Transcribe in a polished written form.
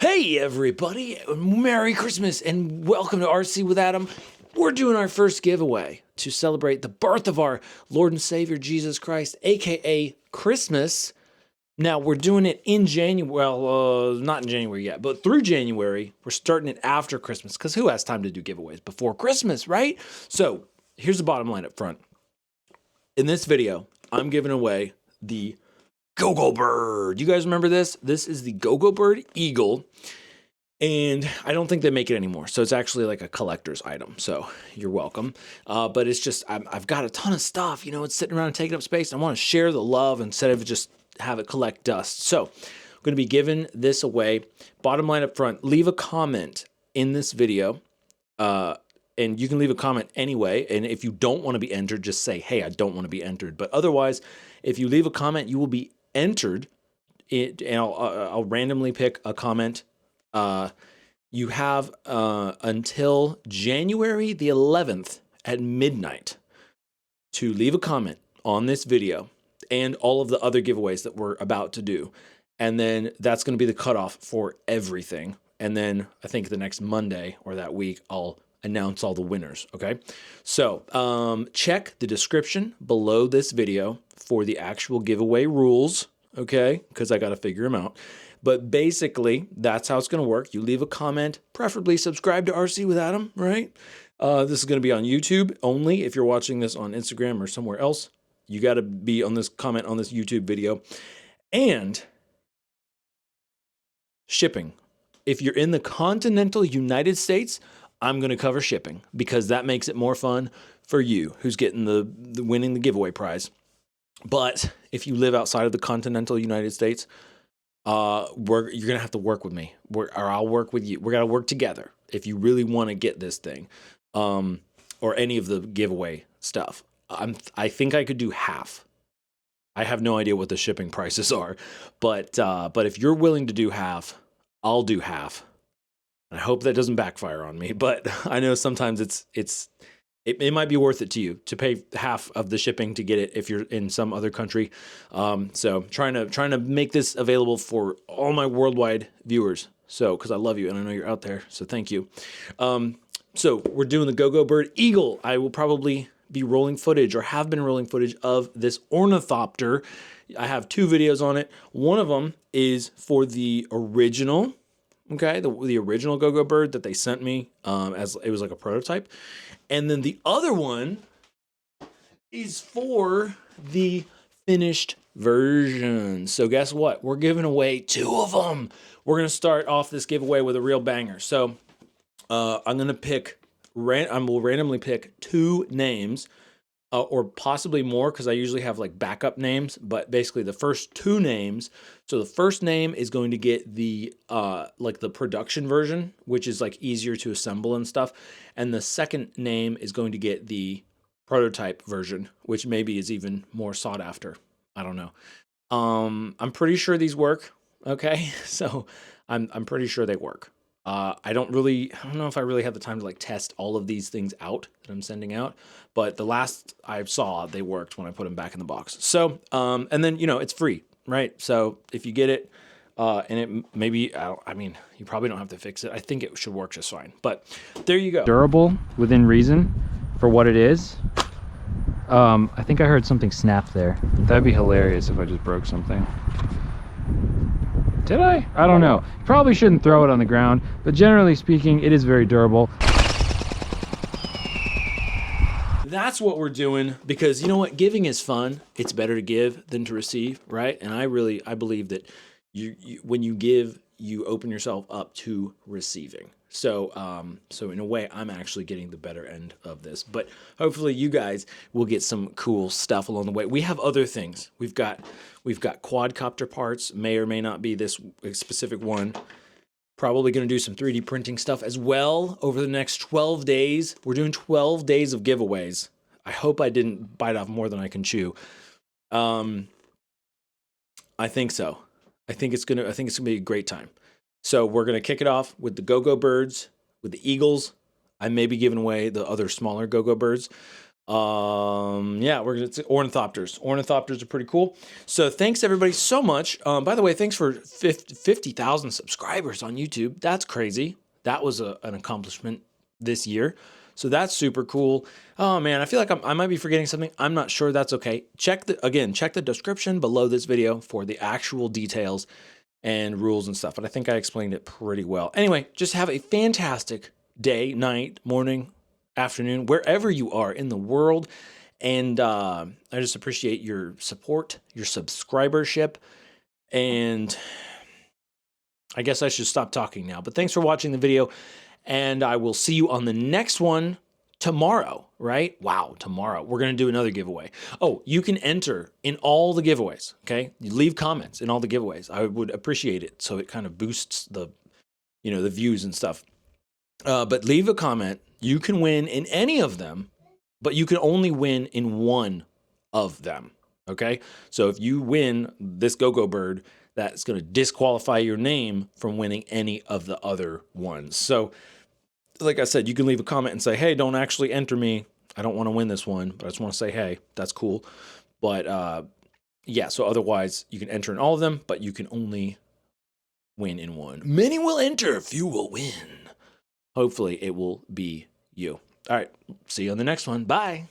Hey everybody, Merry Christmas and welcome to RC with Adam. We're doing our first giveaway to celebrate the birth of our Lord and Savior Jesus Christ, aka Christmas. Now we're doing it in January, well, not in January yet, but through January. We're starting it after Christmas because who has time to do giveaways before Christmas, right? So here's the bottom line up front. In this video, I'm giving away the GoGoBird. You guys remember this? This is the GoGoBird Eagle, and I don't think they make it anymore. So it's actually like a collector's item. So you're welcome. But it's just, I've got a ton of stuff, you know, it's sitting around and taking up space. I want to share the love instead of just have it collect dust. So I'm going to be giving this away. Bottom line up front, leave a comment in this video. And you can leave a comment anyway. And if you don't want to be entered, just say, hey, I don't want to be entered. But otherwise, if you leave a comment, you will be entered. And I'll randomly pick a comment. You have until January the 11th at midnight to leave a comment on this video and all of the other giveaways that we're about to do. And then that's going to be the cutoff for everything. And then I think the next Monday or that week, I'll announce all the winners, okay? So check the description below this video for the actual giveaway rules, okay? Because I got to figure them out. But basically, that's how it's going to work. You leave a comment, preferably subscribe to RC with Adam, right? This is going to be on YouTube only. If you're watching this on Instagram or somewhere else, you got to be on this comment on this YouTube video. And shipping. If you're in the continental United States, I'm going to cover shipping because that makes it more fun for you who's getting the winning the giveaway prize. But if you live outside of the continental United States, you're going to have to work with me or I'll work with you. We're going to work together if you really want to get this thing or any of the giveaway stuff. I think I could do half. I have no idea what the shipping prices are, but if you're willing to do half, I'll do half. I hope that doesn't backfire on me, but I know sometimes it might be worth it to you to pay half of the shipping to get it if you're in some other country. So trying to make this available for all my worldwide viewers. So because I love you and I know you're out there, so thank you. So we're doing the GoGoBird Eagle. I will probably be rolling footage or have been rolling footage of this Ornithopter. I have 2 videos on it. One of them is for the original. Okay, the original GoGoBird that they sent me as it was like a prototype. And then the other one is for the finished version. So guess what? We're giving away 2 of them. We're going to start off this giveaway with a real banger. So I'm going to pick, I will randomly pick 2 names or possibly more because I usually have like backup names, but basically the first 2 names. So the first name is going to get the like the production version, which is like easier to assemble and stuff. And the second name is going to get the prototype version, which maybe is even more sought after. I don't know. I'm pretty sure these work. Okay. So I'm pretty sure they work. I don't know if I really have the time to like test all of these things out that I'm sending out, but the last I saw, they worked when I put them back in the box. So, and then, you know, it's free, right? So if you get it, and it maybe, I mean, you probably don't have to fix it. I think it should work just fine, but there you go. Durable within reason for what it is. I think I heard something snap there. That'd be hilarious if I just broke something. Did I? I don't know. Probably shouldn't throw it on the ground, but generally speaking, it is very durable. That's what we're doing because you know what? Giving is fun. It's better to give than to receive, right? And I believe that when you give, you open yourself up to receiving. So, so in a way, I'm actually getting the better end of this. But hopefully, you guys will get some cool stuff along the way. We have other things. We've got quadcopter parts. May or may not be this specific one. Probably going to do some 3D printing stuff as well over the next 12 days. We're doing 12 days of giveaways. I hope I didn't bite off more than I can chew. I think so. I think it's gonna be a great time. So we're gonna kick it off with the GoGoBirds, with the Eagles. I may be giving away the other smaller GoGoBirds. Yeah, it's ornithopters. Ornithopters are pretty cool. So thanks everybody so much. By the way, thanks for 50,000 subscribers on YouTube. That's crazy. That was an accomplishment this year. So that's super cool. Oh man, I feel like I might be forgetting something. I'm not sure. That's okay. Check the description below this video for the actual details and rules and stuff. But I think I explained it pretty well. Anyway, just have a fantastic day, night, morning, afternoon, wherever you are in the world. And I just appreciate your support, your subscribership. And I guess I should stop talking now. But thanks for watching the video. And I will see you on the next one tomorrow, right? Wow, tomorrow. We're going to do another giveaway. Oh, you can enter in all the giveaways, okay? You leave comments in all the giveaways. I would appreciate it. So it kind of boosts the views and stuff. But leave a comment. You can win in any of them, but you can only win in one of them, okay? So if you win this GoGoBird, that's going to disqualify your name from winning any of the other ones. So like I said, you can leave a comment and say, hey, don't actually enter me. I don't want to win this one, but I just want to say, hey, that's cool. But yeah, so otherwise you can enter in all of them, but you can only win in one. Many will enter, few will win. Hopefully it will be you. All right, see you on the next one. Bye.